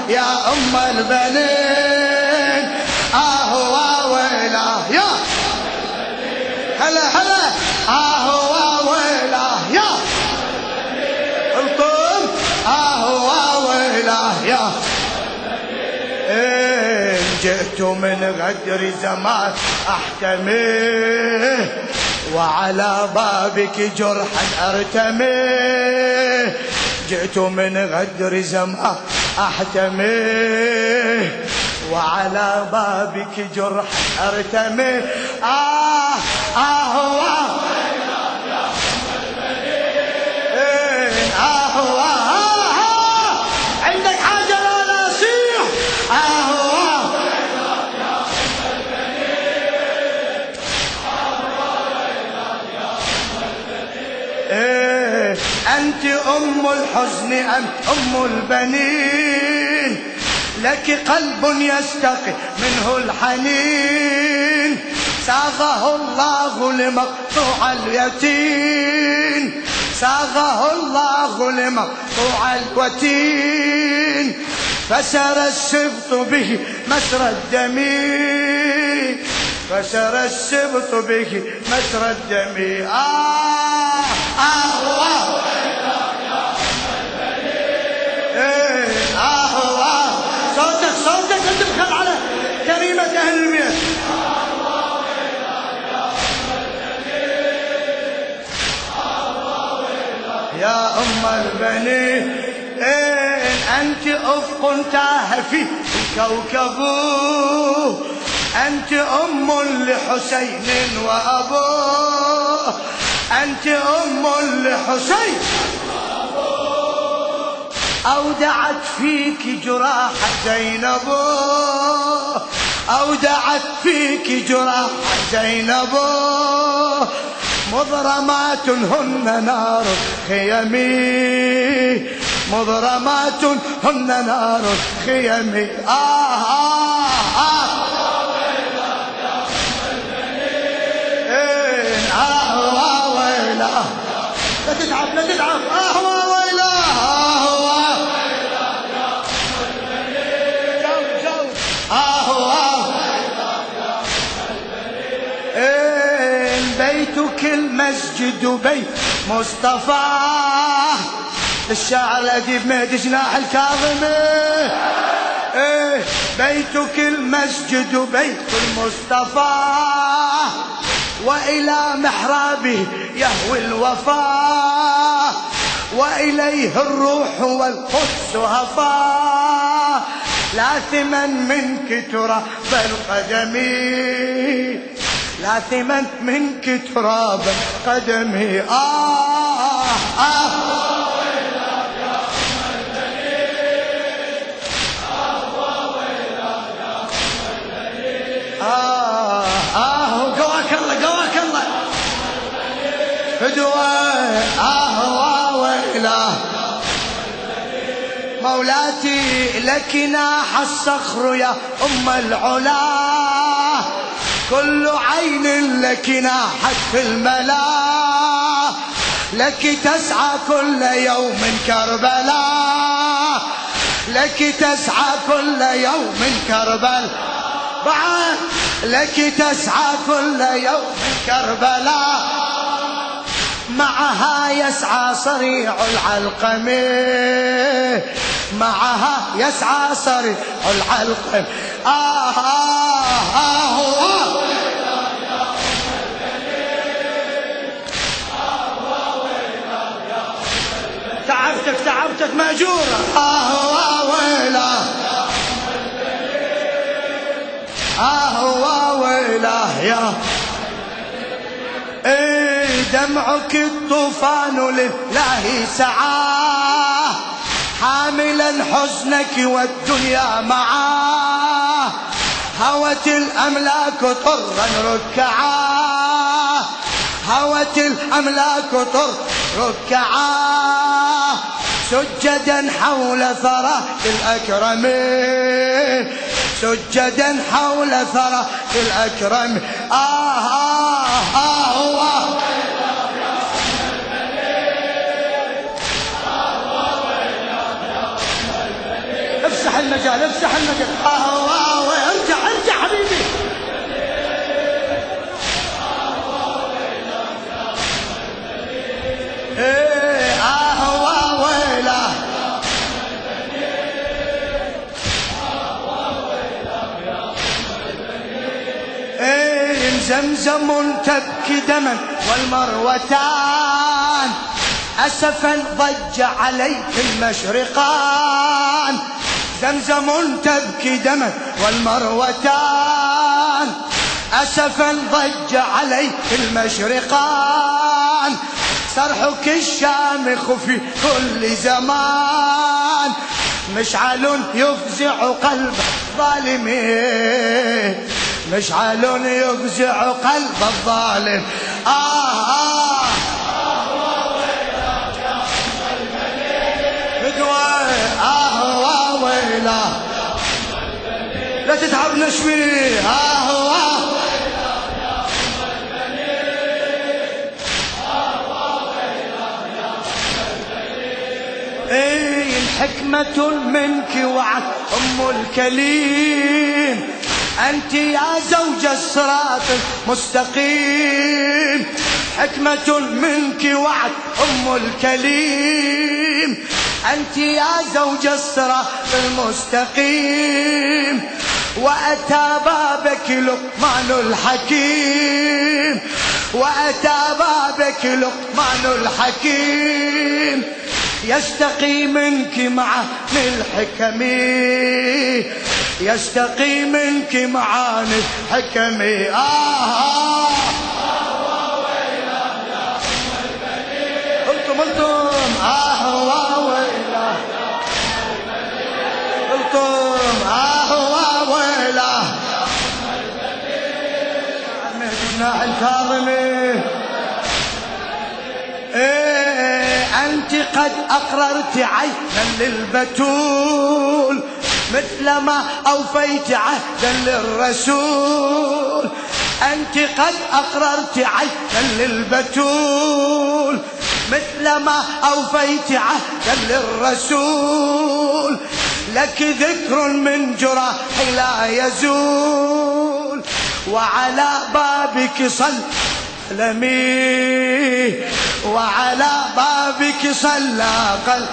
يا أم البنين ويله يا هلا هلا ويله يا القم ويله يا جئت من غدر زمان أحتمي وعلى بابك جرحا أرتمي جئت من غدر زمان أحتمي وعلى بابك جرحا أرتمي عندك حاجة لا نصيح أنت أم الحزن أم أم البنين لك قلب يستقي منه الحنين ساغه الله لمقطوع اليتيم ساغه الله لمقطوع الوتين فسر السبط به مسرى الدم فسر السبط به مسرى الدم صوتك انت بخل على كريمة اهل البيت يا ام البنين انت افق تاه في الكوكب انت ام لحسين وابوه انت ام لحسين أودعت فيك جراح زينب أودعت فيك جراح زينب مضرمات هن نار خيمي مضرمات هن نار خيمي ويله لا تتعب لا تتعب ويله بيتك المسجد بيت مصطفى الشاعر الأديب مهدي جناح الكاظمي بيتك المسجد بيت المصطفى وإلى محرابه يهوي الوفا وإليه الروح والقدس هفا لاثما منك تراب القدم لاثما منك تراب قدمي قواك الله قواك الله فدوى ويله مولاتي لك ناح الصخر يا أم العلا كل عين لك ناحت في الملا لك تسعى كل يوم كربلاء لك تسعى كل يوم كربلاء بعد لك تسعى كل يوم كربلاء معها يسعى صريع العلقم معها يسعى صريع العلقم تعبتك مأجورة ويله ويله يا دمعك الطوفان لله سعاه حاملا حزنك والدنيا معاه هوت الأملاك طرا ركعاه هوت الأملاك طرا ركعاه سجدا حول ثرى الأكرم سجدا حول ثرى الأكرم افسح المجال افتح المجال. ارجع ارجع حبيبي. ويله زمزم تبكي دما والمروتان أسفا ضج عليك المشرقان. زمزم تبكي دما والمروتان أسفا ضج عليك المشرقان. صرحك الشامخ في كل زمان مشعل يفزع قلب الظالمين. مشعل يفزع قلب الظالم. ويله لا تتعبنا شوي. حكمة منك وعد أم الكليم أنت يا زوج الصراط المستقيم. حكمة منك وعد أم الكليم أنت يا زوج الصراط المستقيم. وأتى بابك لقمان الحكيم. وأتى بابك لقمان الحكيم يستقي منك معاني الحكم. يستقي منك معاني الحكم. قلتم ويله. قلتم ويله. جناح الكاظمي. أنت قد أقررت عينا للبتول مثلما أوفيت عهدا للرسول. أنت قد أقررت عهدا للبتول مثلما أوفيت عهدا للرسول. لك ذكر من جراحي لا يزول وعلى بابك قلمي. وعلى بابك صلى قلبي.